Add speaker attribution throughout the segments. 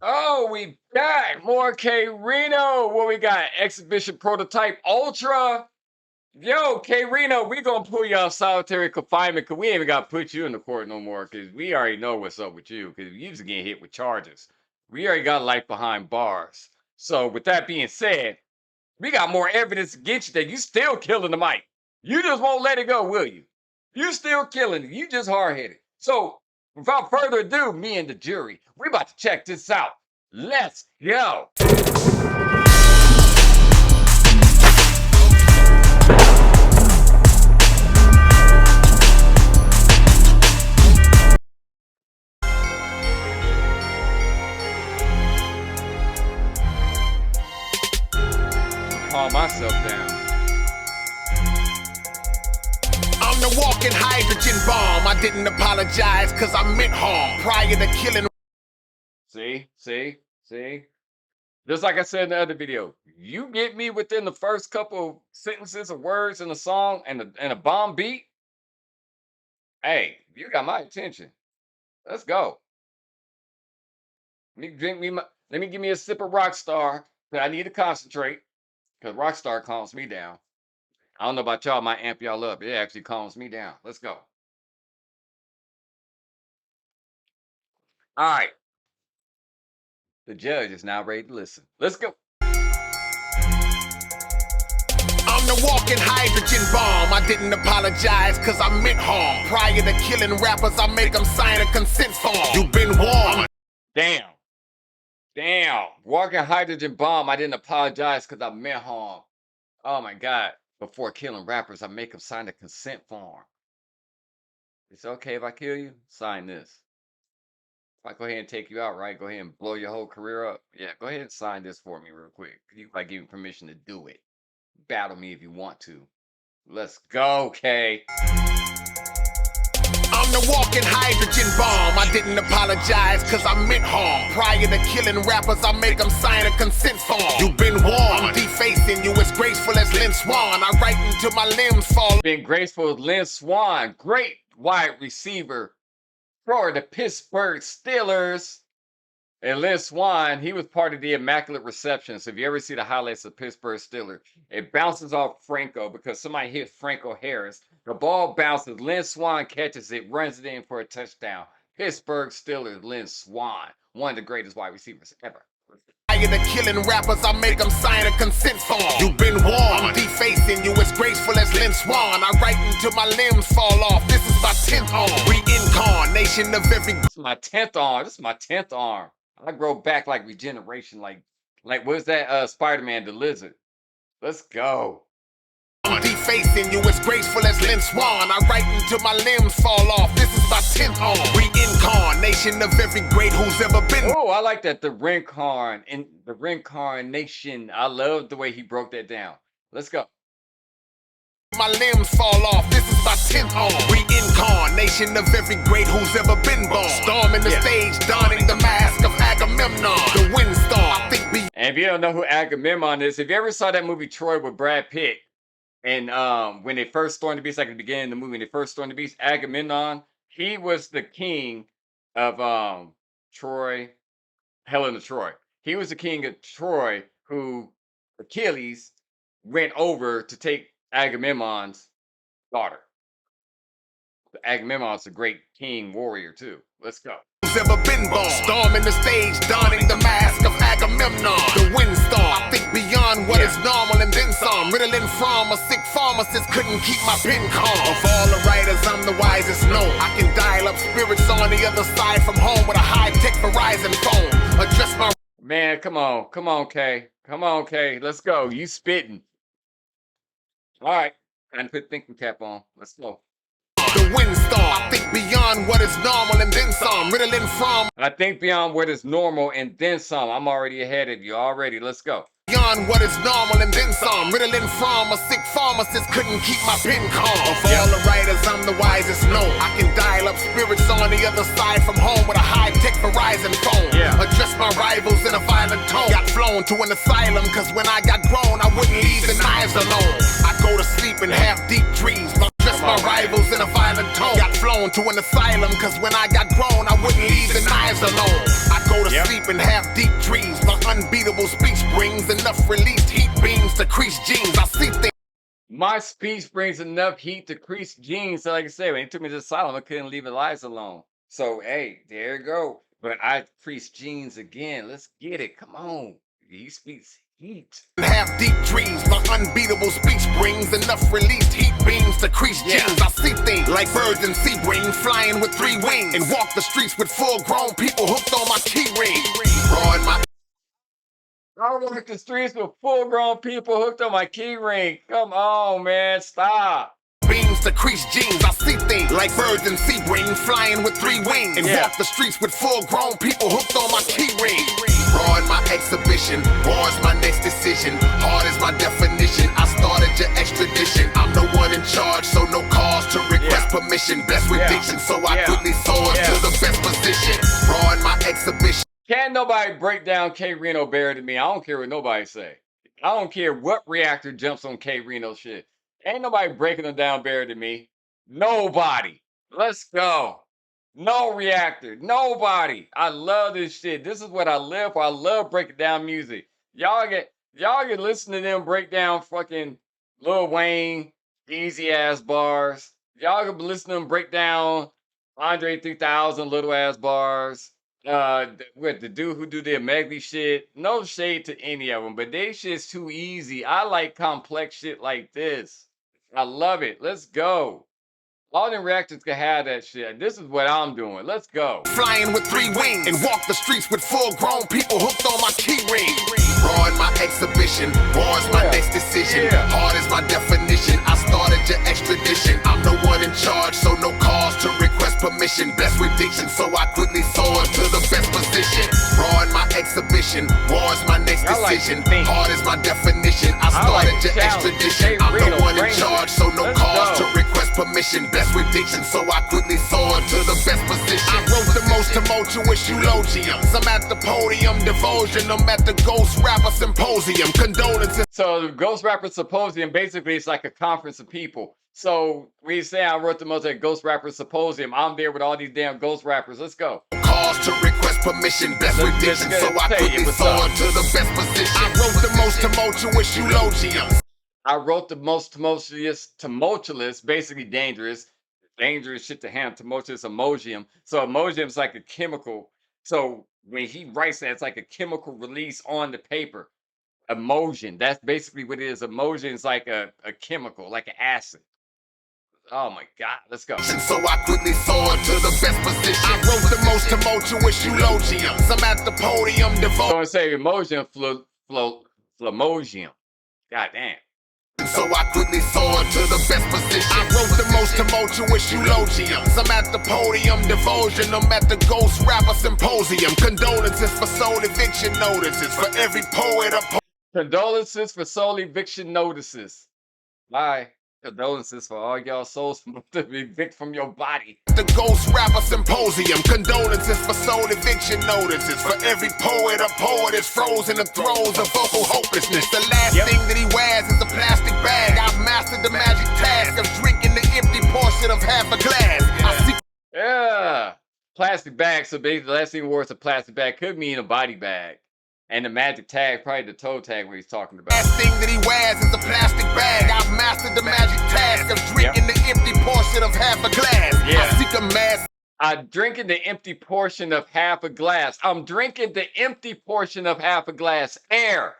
Speaker 1: Oh, we got more K-RINO. What we got? Exhibition Prototype Ultra. Yo, K-RINO, we gonna pull you out solitary confinement because we ain't even gotta put you in the court no more because we already know what's up with you because you just getting hit with charges. We already got life behind bars. So with that being said, we got more evidence against you that you still killing the mic. You just won't let it go, will you? You still killing it. You just hard-headed. So without further ado, me and the jury, we about to check this out. Let's go. Calm myself down.
Speaker 2: I'm the walking hydrogen bomb. I didn't apologize because I meant harm prior to killing.
Speaker 1: See? Just like I said in the other video, you get me within the first couple sentences or words in a song and a bomb beat. Hey, you got my attention. Let's go. Let me give me a sip of Rockstar. I need to concentrate because Rockstar calms me down. I don't know about y'all, might amp y'all up. It actually calms me down. Let's go. All right. The judge is now ready to listen. Let's go.
Speaker 2: I'm the walking hydrogen bomb. I didn't apologize because I meant harm prior to killing rappers. I make them sign a consent form. You've been warned.
Speaker 1: Damn. Walking hydrogen bomb. I didn't apologize because I meant harm. Oh my God. Before killing rappers, I make them sign a consent form. It's okay if I kill you? Sign this. If I go ahead and take you out, right? Go ahead and blow your whole career up. Yeah, go ahead and sign this for me real quick. I give you permission to do it. Battle me if you want to. Let's go, K.
Speaker 2: I'm the walking hydrogen bomb. I didn't apologize because I meant harm prior to killing rappers. I make them sign a consent form. You've been warned. I'm defacing you as graceful as Lynn Swan. I write until my limbs fall.
Speaker 1: Been graceful as Lynn Swan. Great wide receiver for the Pittsburgh Steelers. And Lynn Swan, he was part of the Immaculate Reception. So if you ever see the highlights of Pittsburgh Steelers, it bounces off Franco because somebody hit Franco Harris. The ball bounces. Lynn Swan catches it, runs it in for a touchdown. Pittsburgh Steelers, Lynn Swan, one of the greatest wide receivers ever.
Speaker 2: Prior to killing rappers, I make them sign a consent form. You've been warned. I'm defacing you as graceful as Lynn Swan. I write until my limbs fall off. This is my 10th arm. Reincarnation of every.
Speaker 1: This is my 10th arm. This is my 10th arm. I grow back like regeneration, like what's that? Spider-Man, the lizard. Let's go.
Speaker 2: I'm defacing you as graceful as Lynn Swan. I write until my limbs fall off. This is my 10th arm. Reincarnation of every great who's ever been.
Speaker 1: Oh, I like that. The reincarnation. I love the way he broke that down. Let's go.
Speaker 2: My limbs fall off. This is my 10th arm. Reincarnation of every great who's ever been born. Storming the stage, donning the mask of Agamemnon, the windstorm. I think
Speaker 1: and if you don't know who Agamemnon is, if you ever saw that movie Troy with Brad Pitt, and when they first stormed the beast, like at the beginning of the movie, when they first stormed the beast, Agamemnon, he was the king of Troy, Helen of Troy. He was the king of Troy who Achilles went over to take Agamemnon's daughter. Agamemnon's a great king warrior too. Let's go.
Speaker 2: Who's ever been born? Storming the stage, donning the mask of Agamemnon, the windstorm. I think beyond what is normal and then some. Riddling from a sick pharmacist couldn't keep my pen calm. Of all the writers, I'm the wisest known. I can dial up spirits on the other side from home with a high-tech Verizon phone. Address my.
Speaker 1: Man, come on, K. Come on, K. Let's go. You spitting. All right, time to put thinking cap on. Let's go.
Speaker 2: The windstorm. I think beyond what is normal and then some. Riddling from.
Speaker 1: I think beyond what is normal and then some. I'm already ahead of you already. Let's go.
Speaker 2: Beyond what is normal and then some. Riddling from a sick pharmacist couldn't keep my pen calm. Of all the writers, I'm the wisest known. I can dial up spirits on the other side from home with a high-tech Verizon phone. Address my rivals in a violent tone. Got flown to an asylum cause when I got grown I wouldn't leave the knives alone. I go to sleep in half-deep dreams. Address my rivals in a violent tone. Got flown to an asylum cause when I got grown I wouldn't leave the knives alone. I go go to sleep and have deep dreams. My unbeatable speech brings enough released heat beams to crease jeans. I see things.
Speaker 1: My speech brings enough heat to crease jeans. So like I said, when he took me to the asylum, I couldn't leave Elias alone. So hey, there you go. But I crease jeans again. Let's get it. Come on. He speaks heat.
Speaker 2: Have deep dreams. My unbeatable speech brings enough released heat beams to crease jeans. I see things like birds and sea green flying with 3 wings, and walk the streets with full-grown people hooked on my key ring. Raw in my
Speaker 1: I walk the streets with full-grown people hooked on my key ring. Come on, man. Stop.
Speaker 2: beams to crease jeans. I see things like birds and sea green flying with 3 wings, and walk the streets with full-grown people hooked on my key ring. Raw in my exhibition, war's my next decision. Hard is my definition. I started your extradition. I'm the one in charge, so no cause to request permission. Blessed with diction, so I quickly soared to the best position. Raw in my exhibition.
Speaker 1: Can't nobody break down K-RINO better than me. I don't care what nobody say. I don't care what reactor jumps on K-RINO shit. Ain't nobody breaking them down better than me. Nobody. Let's go. No reactor. Nobody. I love this shit. This is what I live for. I love breaking down music. Y'all get listen to them break down fucking Lil Wayne, easy ass bars. Y'all can listen to them break down Andre 3000 little ass bars. With the dude who do their Megly shit. No shade to any of them, but they shit's too easy. I like complex shit like this. I love it. Let's go. All them reactors can have that shit. This is what I'm doing. Let's go.
Speaker 2: Flying with 3 wings, and walk the streets with full-grown people hooked on my key ring. Raw in my exhibition, war's my next decision. Hard is my definition. I started your extradition. I'm the one in charge, so no cause to request permission. Blessed with diction, so I quickly soared to the best position. Raw in my exhibition, war's my next decision. Hard is my definition. I started your extradition. I'm the one in charge, so no cause to request permission. Blessed with diction, so I quickly soared to the best position. I wrote the most tumultuous eulogiums. I'm at the podium, divulging them at the Ghost Rapper Symposium. Condolences.
Speaker 1: So the Ghost Rapper Symposium, basically it's like a conference of people. So when you say I wrote the most at Ghost Rapper Symposium, I'm there with all these damn ghost rappers. Let's go.
Speaker 2: Cause to request permission, blessed with diction, so I quickly soared to the best position. I wrote the most tumultuous eulogiums.
Speaker 1: I wrote the most tumultuous, basically dangerous shit to handle, tumultuous emojium. So emojium is like a chemical. So when he writes that, it's like a chemical release on the paper. Emotion, that's basically what it is. Emotion is like a chemical, like an acid. Oh my God, let's go.
Speaker 2: So I quickly soared to the best position. I wrote the most tumultuous eulogiums. I'm at the podium,
Speaker 1: So I say emotion, flamogium. God damn.
Speaker 2: So I quickly soared to the best position. I wrote the most tumultuous eulogiums. I'm at the podium, divulging them at the Ghost Rapper Symposium. Condolences for soul eviction notices for every poet.
Speaker 1: Condolences for soul eviction notices. Bye. Condolences for all y'all souls to be evicted from your body.
Speaker 2: The Ghost Rapper Symposium. Condolences for soul eviction notices for every poet. A poet is frozen in throes of vocal hopelessness. The last thing that he wears is a plastic bag. I've mastered the magic task of drinking the empty portion of half a glass.
Speaker 1: Plastic bag. So basically, the last thing he wore is a plastic bag. Could mean a body bag. And the magic tag, probably the toe tag what he's talking about.
Speaker 2: Last thing that he wears is a plastic bag. I've mastered the magic task of drinking the empty portion of half a glass. I seek a mass.
Speaker 1: I'm drinking the empty portion of half a glass. I'm drinking the empty portion of half a glass. Air.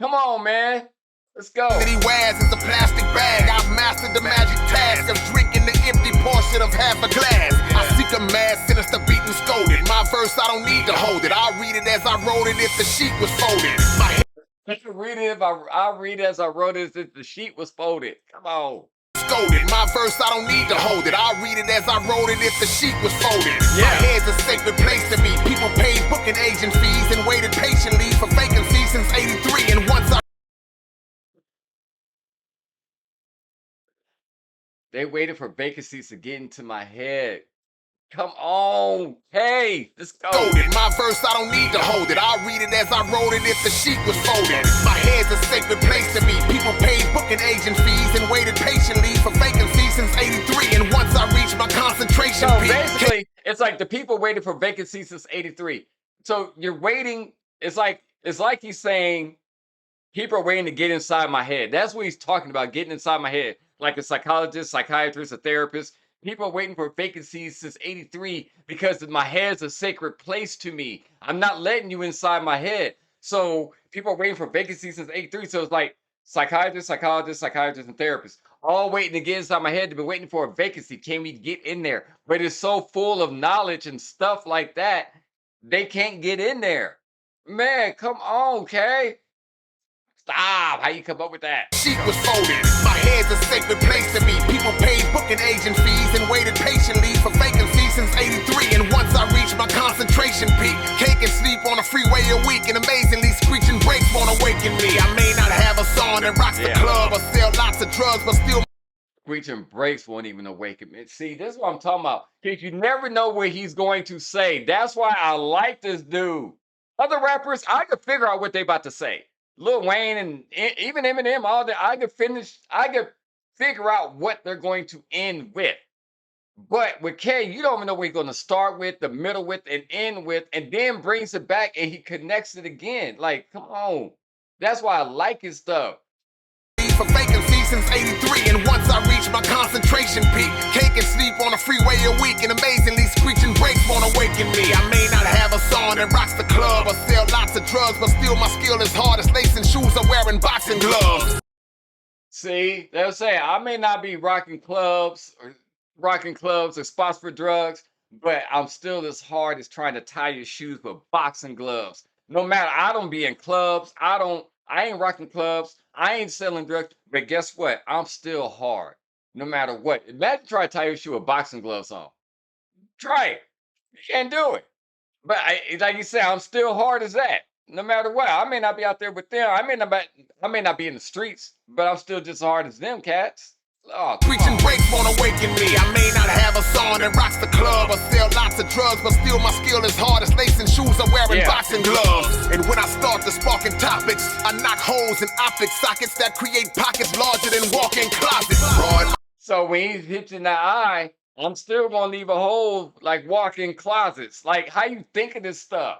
Speaker 1: Come on, man. Let's go.
Speaker 2: That he wears is a plastic bag. I've mastered the magic task of drinking the empty portion of half a glass. I seek a mad, sinister, beaten, scolded. My verse, I don't need to hold it. I'll read it as I wrote it if the sheet was folded. My
Speaker 1: read it if I read it as I wrote it if the sheet was folded. Come on.
Speaker 2: Scolded. My verse, I don't need to hold it. I'll read it as I wrote it if the sheet was folded. My head's a sacred place to me. People paid booking agent fees and waited patiently for vacancies since '83. And once
Speaker 1: they waited for vacancies to get into my head. Come on. Hey, let's go.
Speaker 2: My verse, I don't need to hold it. I'll read it as I wrote it if the sheet was folded. My head's a sacred place to me. People paid booking agent fees and waited patiently for vacancies since '83. And once I reached my concentration peak.
Speaker 1: Basically, it's like the people waited for vacancies since '83. So you're waiting. It's like he's saying people are waiting to get inside my head. That's what he's talking about, getting inside my head. Like a psychologist, psychiatrist, a therapist. People are waiting for vacancies since 83 because my head's a sacred place to me. I'm not letting you inside my head. So people are waiting for vacancies since 83. So it's like psychiatrists, psychologists, psychiatrists, and therapists all waiting to get inside my head. They've been waiting for a vacancy. Can we get in there? But it's so full of knowledge and stuff like that, they can't get in there. Man, come on, Kay. Stop. How you come up with that?
Speaker 2: Sheet was folded. My head's a sacred place to me. People paid booking agent fees and waited patiently for vacancies since 83. And once I reached my concentration peak, cake and sleep on a freeway a week. And amazingly, screeching brakes won't awaken me. I may not have a song that rocks the club or sell lots of drugs, but still
Speaker 1: Screeching brakes won't even awaken me. See, this is what I'm talking about. Because you never know what he's going to say. That's why I like this dude. Other rappers, I could figure out what they about to say. Lil Wayne and even Eminem, all that, I could figure out what they're going to end with. But with K, you don't even know what he's going to start with, the middle with, and end with, and then brings it back and he connects it again. Like, come on. That's why I like his stuff.
Speaker 2: for vacancy since 83. And once I reach my concentration peak, cake and sleep on a freeway a week. And amazingly, screeching brakes won't awaken me. I may not have a song that rocks the club or sell lots of drugs, but still my skill is hard as lacing shoes or wearing boxing gloves.
Speaker 1: See, they'll say I may not be rocking clubs or spots for drugs, but I'm still as hard as trying to tie your shoes with boxing gloves. No matter, I don't be in clubs. I ain't rocking clubs. I ain't selling drugs. But guess what? I'm still hard. No matter what. Imagine trying to tie your shoe with boxing gloves on. Try it. You can't do it. But like you said, I'm still hard as that. No matter what. I may not be out there with them. I may not be in the streets, but I'm still just as hard as them cats. Oh,
Speaker 2: Screeching brakes won't awaken me. I may not have a song that rocks the club or sell lots of drugs, but still my skill is hard as lacing shoes or wearing boxing gloves. And when I start to sparking topics, I knock holes in optic sockets that create pockets larger than walk-in closets. Broad
Speaker 1: so when he's hitting the eye, I'm still gonna leave a hole like walk-in closets. Like, how you think of this stuff?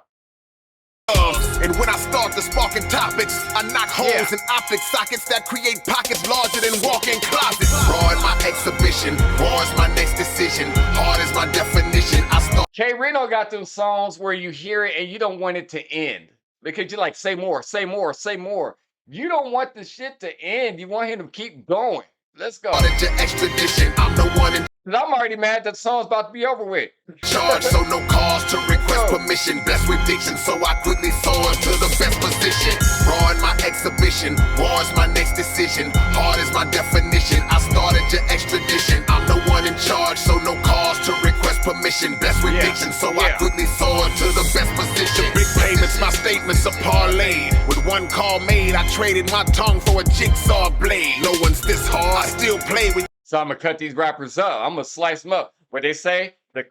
Speaker 2: And when I start to sparking topics, I knock holes in optic sockets that create pockets larger than walk-in closets. Broad my exhibition, war's my next decision. Hard is my definition. I start.
Speaker 1: K-RINO got them songs where you hear it and you don't want it to end because you're like, say more, say more, say more. You don't want the shit to end. You want him to keep going. Let's go.
Speaker 2: Your extradition, I'm the one in
Speaker 1: I'm already mad that the song's about to be over with.
Speaker 2: charge, so no cause to request permission. Blessed with diction, so I quickly soar to the best position. Broad my exhibition, war's my next decision. Hard is my definition. I started your extradition. I'm the one in charge, so no cause to request permission. Blessed with diction, so I quickly soar to the best position. Big payments, my statements are parlayed. With one call made, I traded my tongue for a jigsaw blade. No one's this hard, I still play with.
Speaker 1: So I'm gonna cut these rappers up. I'm gonna slice them up. What they say, the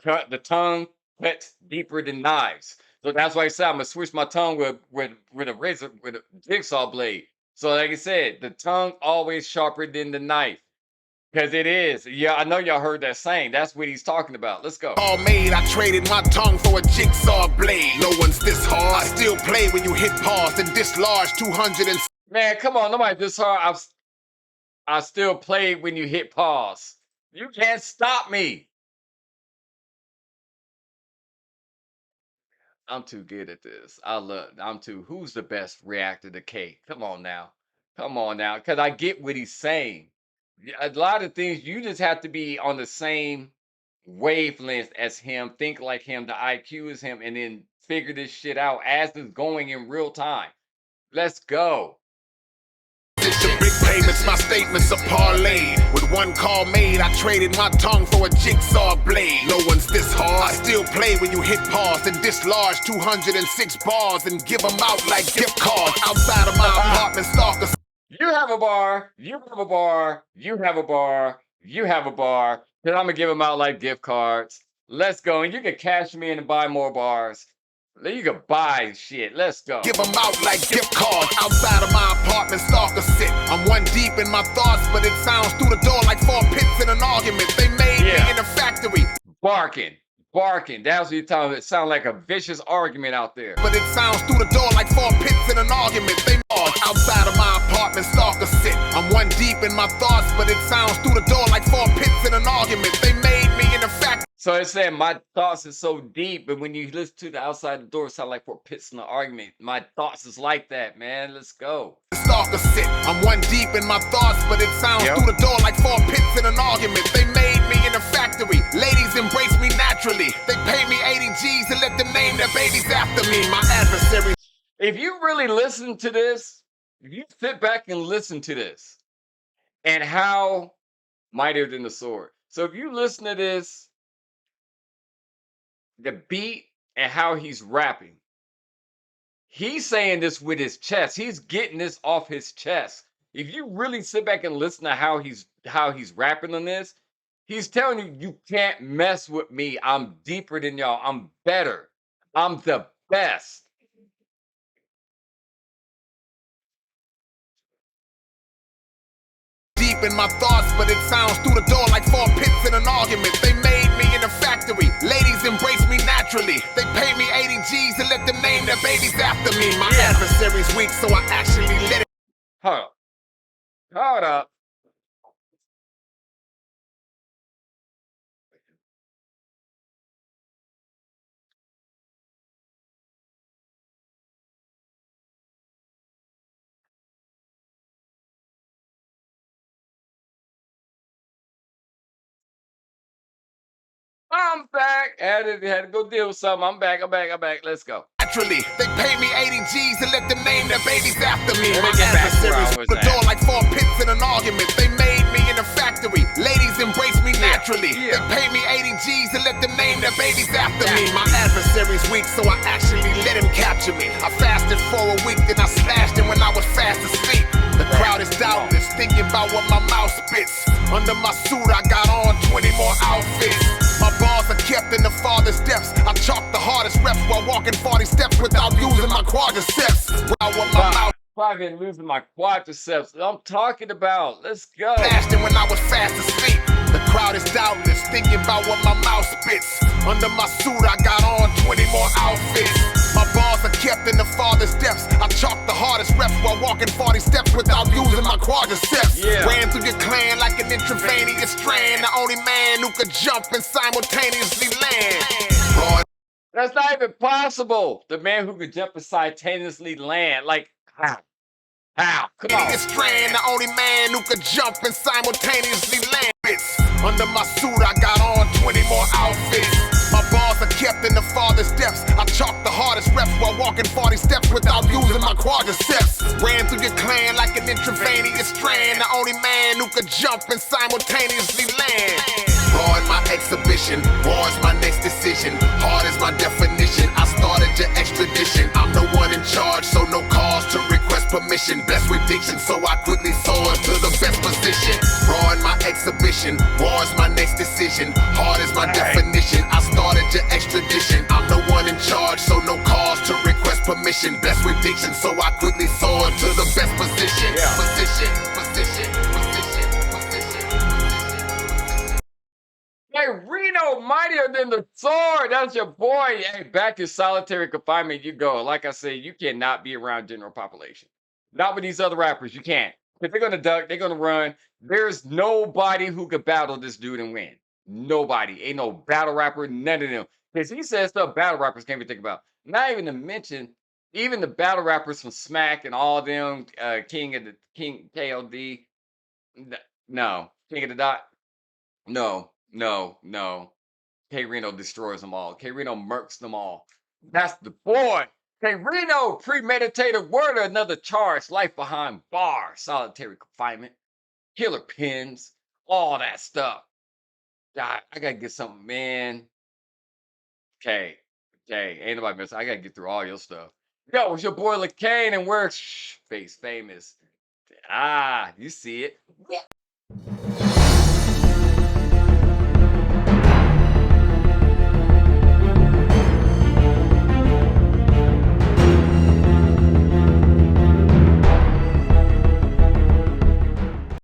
Speaker 1: tongue cuts deeper than knives. So that's why I said I'm gonna switch my tongue with a razor, with a jigsaw blade. So like I said, the tongue always sharper than the knife. Because it is. Yeah, I know y'all heard that saying. That's what he's talking about. Let's go.
Speaker 2: All made, I traded my tongue for a jigsaw blade. No one's this hard. I still play when you hit pause and dislodge 200 and.
Speaker 1: Man, come on, nobody this hard. I still play when you hit pause. You can't stop me. I'm too good at this. Who's the best reactor to K? Come on now. Come on now. Because I get what he's saying. A lot of things, you just have to be on the same wavelength as him, think like him, the IQ is him, and then figure this shit out as it's going in real time. Let's go.
Speaker 2: Big payments, my statements are parlayed. With one call made, I traded my tongue for a jigsaw blade. No one's this hard. I still play when you hit pause and dislodge 206 bars and give them out like gift cards. Outside of my apartment, stalkers.
Speaker 1: You have a bar, you have a bar, you have a bar, you have a bar. Then I'm gonna give them out like gift cards. Let's go. And you can cash me in and buy more bars. You can buy shit. Let's go.
Speaker 2: Give them out like gift cards. Outside of my apartment, stalkers sit. I'm one deep in my thoughts, but it sounds through the door like 4 pits in an argument. They made me in a factory.
Speaker 1: Barking. barking. That's what you're talking about. It sounds like a vicious argument out there.
Speaker 2: But it sounds through the door like four pits in an argument. They are outside of my apartment, stalker sit. I'm one deep in my thoughts, but it sounds through the door like four pits in an argument. They made me in a factory.
Speaker 1: So it's saying my thoughts is so deep, but when you listen to the outside the door, it sounds like four pits in the argument. My thoughts is like that, man. Let's go.
Speaker 2: Stalker sit. I'm one deep in my thoughts, but it sounds
Speaker 1: Yep.
Speaker 2: through the door like four pits in an argument. They made me in a factory. Ladies embrace me naturally. They pay me 80 G's to let them name their babies after me. My adversary.
Speaker 1: If you really listen to this, if you sit back and listen to this, and how mightier than the sword. So if you listen to this, the beat and how he's rapping, he's saying this with his chest. He's getting this off his chest. If you really sit back and listen to how he's rapping on this, he's telling you you can't mess with me. I'm deeper than y'all. I'm better. I'm the best.
Speaker 2: Deep in my thoughts, but it sounds through the door like four pits in an argument. They made me in a factory. Ladies embrace me naturally. They pay me 80 G's to let them name their babies after me. My adversary's weak, so I actually let it.
Speaker 1: Hold up. Hold up. I'm back. Had to go deal with something. I'm back. Let's go.
Speaker 2: Naturally, they pay me 80 G's to let them name their babies after me.
Speaker 1: Let me
Speaker 2: My
Speaker 1: get back to where I
Speaker 2: adversary's
Speaker 1: was
Speaker 2: the
Speaker 1: at.
Speaker 2: door like four pits in an argument. They made me in a factory. Ladies embrace me naturally.
Speaker 1: Yeah.
Speaker 2: They pay me 80 G's to let them name their babies after me. My adversary's weak, so I actually let him capture me. I fasted for a week, then I slashed him when I was fast asleep. The crowd is doubtless thinking about what my mouth spits. Under my suit, I got on 20 more outfits. My bars are kept in the farthest depths. I chalk the hardest reps while walking 40 steps without using my quadriceps. Without what my mouth
Speaker 1: Fucking losing my quadriceps. I'm talking about. Let's go.
Speaker 2: flashed and when I was fast asleep. The crowd is doubtless thinking about what my mouth spits. Under my suit, I got on 20 more outfits. My bars are kept in the farthest depths. I chalk the hardest reps while walking 40 steps without using my quadriceps.
Speaker 1: Yeah.
Speaker 2: Ran through your clan like an intravenous strand. The only man who could jump and simultaneously land. Boy,
Speaker 1: That's not even possible. The man who could jump and simultaneously land. Like, how? How? Come on.
Speaker 2: Idiot strand, the only man who could jump and simultaneously land. Under my suit, I got on 20 more outfits. My bars are kept in the farthest depths. I chalk the hardest reps while walking 40 steps without using my quadriceps. Ran through your clan like an intravenous strand. The only man who could jump and simultaneously land. Raw in my exhibition, war is my next decision. Hard is my definition. I started your extradition. I'm the one in charge, so no cause to request permission. Blessed with diction, so I quickly soared to the best position. Raw in my exhibition, war is my next decision. Hard is my definition. I started your extradition. I'm the one in charge, so no cause to request permission. Blessed with diction, so I quickly soared to the best position. Position, position, position, position, position.
Speaker 1: Hey, Reno, mightier than the sword. That's your boy. Hey, back to solitary confinement you go. Like I said, you cannot be around general population. Not with these other rappers. You can't. If they're gonna duck, they're gonna run. There's nobody who could battle this dude and win. Nobody. Ain't no battle rapper, none of them. Because he says stuff battle rappers can't even think about. Not even to mention, even the battle rappers from Smack and all them, King KLD. No. King of the Dot. No, no, no. K-RINO destroys them all. K-RINO murks them all. That's the boy. K-RINO, premeditated murder, another charge, life behind bars, solitary confinement, killer pins, all that stuff. God, I gotta get something, man. Okay, okay, ain't nobody missing. I gotta get through all your stuff. Yo, it's your boy LaCane, and we're face famous. Ah, you see it.